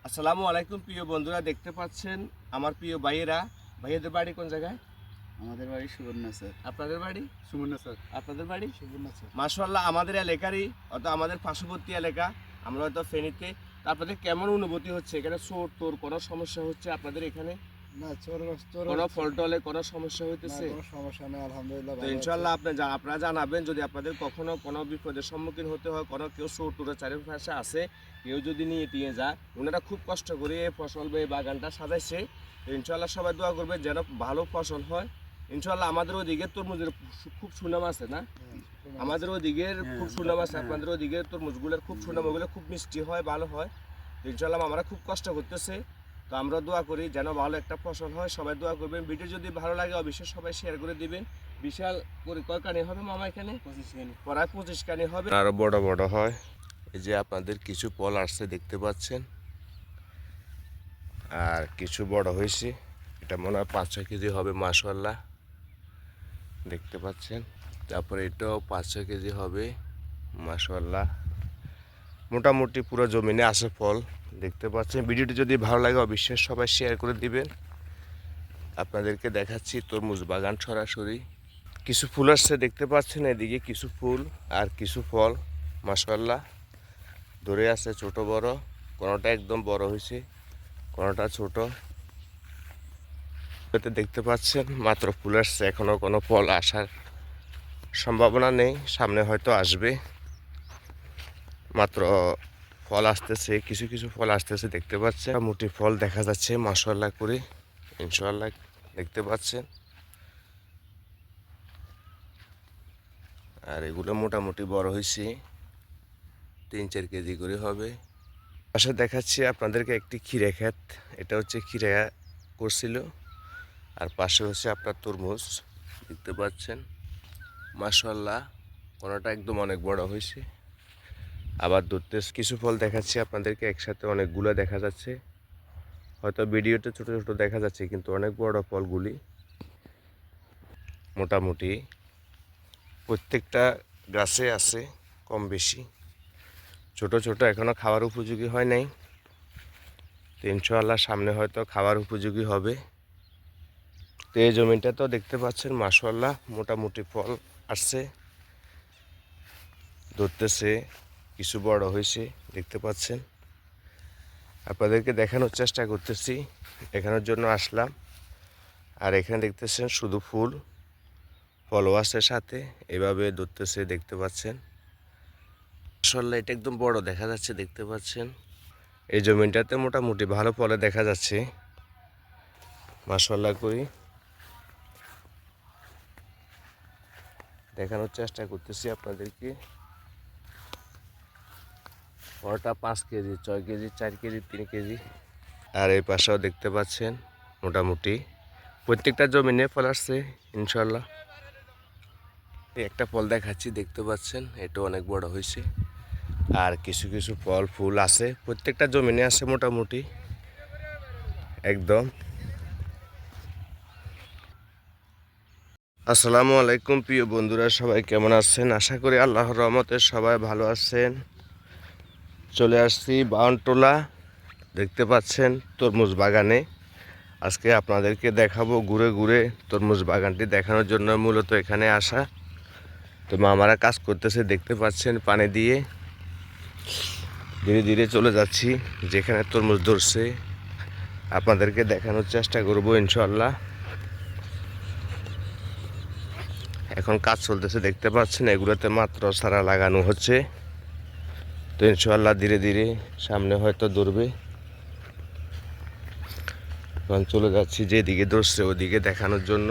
আসসালামু আলাইকুম প্রিয় বন্ধুরা, দেখতে পাচ্ছেন আমার প্রিয় ভাইয়েরা। ভাইয়াদের বাড়ি কোন জায়গায়? আমাদের বাড়ি সুবর্ণা স্যার। আপনাদের বাড়ি? সুবর্ণা স্যার। আপনাদের বাড়ি? সুবর্ণা স্যার। মাশাআল্লাহ, আমাদের এলাকারই, অর্থাৎ আমাদের পার্শ্ববর্তী এলাকা। আমরা হয়তো ফেনীতে। তা আপনাদের কেমন অনুভূতি হচ্ছে এখানে? চোর টোর কোনো সমস্যা হচ্ছে আপনাদের এখানে? না চোর কোনো ফলটলে কোনো সমস্যা হইতেছে? কোনো সমস্যা নেই, আলহামদুলিল্লাহ তো ভালো আছে। ইনশাল্লাহ আপনারা জানাবেন যদি আপনাদের কখনো কোনো বিপদের সম্মুখীন হতে হয়, কোনো কেউ চোর টোরের চারিপাশে আছে, কেউ যদি নিয়ে টিয়ে যায়। ওনারা খুব কষ্ট করে এই ফসল বা এই বাগানটা সাজাইছে। তো ইনশাল্লাহ সবাই দোয়া করবে যেন ভালো ফসল হয়। ইনশাল্লাহ আমাদের ওইদিকে তরমুজের খুব সুনাম আছে না? আমাদের ওইদিকের খুব সুনাম আছে, আপনাদের ওইদিকের তরমুজগুলোর খুব সুনাম, ওগুলো খুব মিষ্টি হয়, ভালো হয়। তো ইনশাল্লাহ আমরা খুব কষ্ট করতেছে। তো আমরা দোয়া করি যেন ভালো একটা ফসল হয়। সবাই দোয়া করবেন। ভিডিও যদি ভালো লাগে অবশ্যই সবাই শেয়ার করে দিবেন। বিশাল করে কয়খানি হবে মামা এখানে? 25 খানি। প্রায় 25 খানি হবে, আরো বড় বড় হয়। এই যে আপনাদের কিছু ফল আসছে দেখতে পাচ্ছেন, আর কিছু বড় হয়েছে। এটা মনে হয় 5-6 কেজি হবে, মাশাআল্লাহ দেখতে পাচ্ছেন। তারপরে এটাও 5-6 কেজি হবে, মাশাআল্লাহ। মোটামুটি পুরো জমিনে আসে ফল দেখতে পাচ্ছেন। ভিডিওটি যদি ভালো লাগে অবশ্যই সবাই শেয়ার করে দিবেন। আপনাদেরকে দেখাচ্ছি তরমুজ বাগান সরাসরি। কিছু ফুল আসছে দেখতে পাচ্ছেন, এদিকে কিছু ফুল আর কিছু ফল, মাশাআল্লাহ ধরে আছে ছোট বড়। কোনোটা একদম বড় হয়েছে, কোনোটা ছোট। এতে দেখতে পাচ্ছেন মাত্র ফুল আসছে, এখনো কোনো ফল আসার সম্ভাবনা নেই। সামনে হয়তো আসবে, মাত্র ফল আসতেছে, কিছু কিছু ফল আসতেছে দেখতে পাচ্ছেন। মোটামুটি ফল দেখা যাচ্ছে মাশাআল্লাহ করে, ইনশাআল্লাহ দেখতে পাচ্ছেন। আর এগুলো মোটামুটি বড় হয়েছে, 3-4 কেজি করে হবে। পাশে দেখাচ্ছি আপনাদেরকে একটি ক্ষীরা ক্ষেত। এটা হচ্ছে ক্ষীরা করছিল, আর পাশে হচ্ছে আপনার তরমুজ দেখতে পাচ্ছেন। মাশাআল্লাহ কোনোটা একদম অনেক বড় হয়েছে। আবার ধরতে কিছু ফল দেখাচ্ছি আপনাদেরকে, একসাথে অনেকগুলো দেখা যাচ্ছে। হয়তো ভিডিওতে ছোট ছোট দেখা যাচ্ছে, কিন্তু অনেক বড় ফলগুলি। মোটামুটি প্রত্যেকটা গাছে আছে কম বেশি, ছোট ছোট এখনো খাওয়ার উপযোগী হয় নাই। তো ইনশাআল্লাহ সামনে হয়তো খাওয়ার উপযোগী হবে। তো এই জমিটা তো দেখতে পাচ্ছেন মাশাআল্লাহ মোটামুটি ফল আসছে, ধরতেছে, কিছু বড় হয়েছে দেখতে পাচ্ছেন। আপনাদেরকে দেখানোর চেষ্টা করতেছি, দেখানোর জন্য আসলাম। আর এখানে দেখতেছেন শুধু ফুল, ফলও আছে সাথে, এভাবে ধরতেছে দেখতে পাচ্ছেন। মাশাআল্লাহ এটা একদম বড় দেখা যাচ্ছে দেখতে পাচ্ছেন। এই জমিটাতে মোটামুটি ভালো ফলে দেখা যাচ্ছে, মাশাআল্লাহ করি দেখানোর চেষ্টা করতেছি আপনাদেরকে। বড়টা 5 কেজি, 6 কেজি, 4 কেজি, 3 কেজি। আর এই পাশেও দেখতে পাচ্ছেন মোটামুটি প্রত্যেকটা জমিনে ফল আসছে ইনশাআল্লাহ। একটা ফল দেখাচ্ছি দেখতে পাচ্ছেন, এটা অনেক বড় হয়েছে। আর কিছু কিছু ফল ফুল আছে, প্রত্যেকটা জমিনে আছে মোটামুটি একদম। আসসালামু আলাইকুম প্রিয় বন্ধুরা, সবাই কেমন আছেন? আশা করি আল্লাহর রহমতে সবাই ভালো আছেন। চলে আসছি বাউনটোলা, দেখতে পাচ্ছেন তরমুজ বাগানে। আজকে আপনাদেরকে দেখাবো ঘুরে ঘুরে তরমুজ বাগানটি দেখানোর জন্য মূলত এখানে আসা। তো মামারা কাজ করতেছে দেখতে পাচ্ছেন, পানি দিয়ে ধীরে ধীরে চলে যাচ্ছি যেখানে তরমুজ ধরছে, আপনাদেরকে দেখানোর চেষ্টা করব ইনশাআল্লাহ। এখন কাজ চলতেছে দেখতে পাচ্ছেন, এগুলোতে মাত্র চারা লাগানো হচ্ছে। তো ইনশাআল্লাহ ধীরে ধীরে সামনে হয়তো ধরবে। এখন চলে যাচ্ছি যেদিকে ধরছে ওদিকে দেখানোর জন্য।